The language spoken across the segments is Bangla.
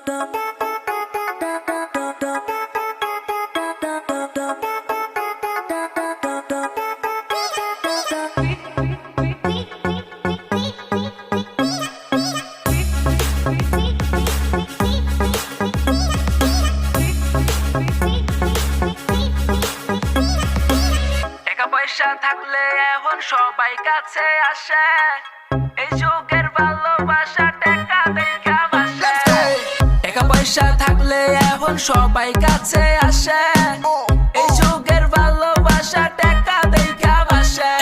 পয়সা থাকলে এখন সবাই কাছে আসে, এই যুগের ভালোবাসা টাকা দেখা বাসে। টাকা পয়সা থাকলে এখন সবাই কাছে আসে, এই যুগের ভালোবাসা টাকা দেখা বাসে।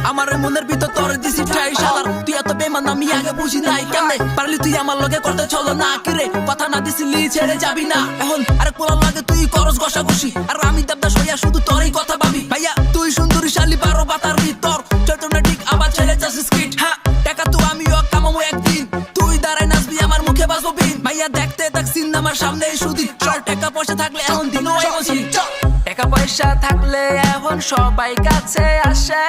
আমার মনের ভিতর তোর দিছি ঠাই শালার, তুই এত বেমান আমি আগে বুঝি নাই। কেমনে পারলি তুই আমার লগে করতে চলো না, কিরে কথা না দিছিলি ছেড়ে যাবি না। এখন আরে পোলার লাগে তুই করস ঘষাঘষি, আর আমি দেবদাস হইয়া শুধু তোরই কথা ভাবি। ভাইয়া তুই সুন্দরী শালি 12 বাতার ভিতর, চৈতন্য ঠিক আবার ছেড়ে যাস স্কিট। হ্যাঁ টাকা তো আমিও কামাবো একদিন, তুই দাঁড়ায় নাচবি আমার মুখে বাজবো বিন। ভাইয়া দেখতে থাকছিন আমার সামনে শুধু চল, টাকা পয়সা থাকলে এখন দিনও বসি। টাকা পয়সা থাকলে এখন সবাই কাছে আসে,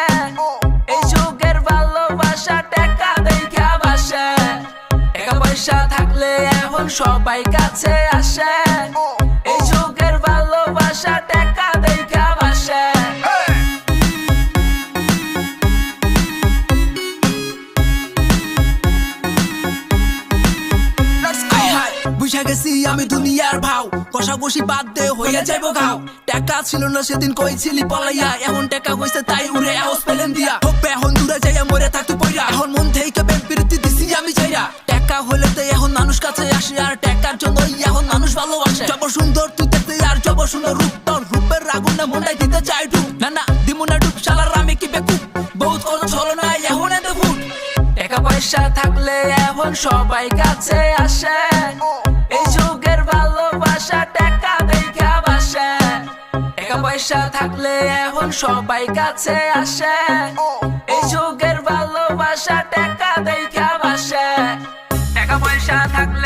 এই যুগের ভালোবাসা টাকা দেখা বাসে। টাকা পয়সা থাকলে এখন সবাই কাছে আসে, এই যুগের ভালোবাসা টাকা দেখা বাসে। বুঝা গেছি আমি দুনিয়ার ভাও, কষাকষি বাদ দে হইয়া যাইবো ঘাও। টাকা ছিল না সেদিন কইছিলি পলাইয়া, এখন টাকা হইছে তাই উড়ে আওয়াজ পেলেন দিয়া। হোপে এখন দূরে যাইয়া মরে থাকতে পইরা, এখন মন থেকে বেম্পিরিতি দিছি আমি চাইরা। টাকা হইলে তো এখন মানুষ কাছে আসে, আর টাকার জন্য এখন মানুষ ভালোবাসে। যব সুন্দর তুই দেখতে আর যব সুন্দর রূপ, তোর রূপের আগুন না মনটাই দিতে চাই ডুব। না না দিমু না ডুব শালার আমি কি বেকুব, বহুত কথা চলো না এখন এত ফুট। টাকা পয়সা থাকলে এখন সবাই কাছে আসে, এই যুগের ভালোবাসা টাকা দেখা বাসে। টাকা পয়সা থাকলে এখন সবাই কাছে আসে, এই যুগের ভালোবাসা টাকা দেখা বাসে। টাকা পয়সা থাকলে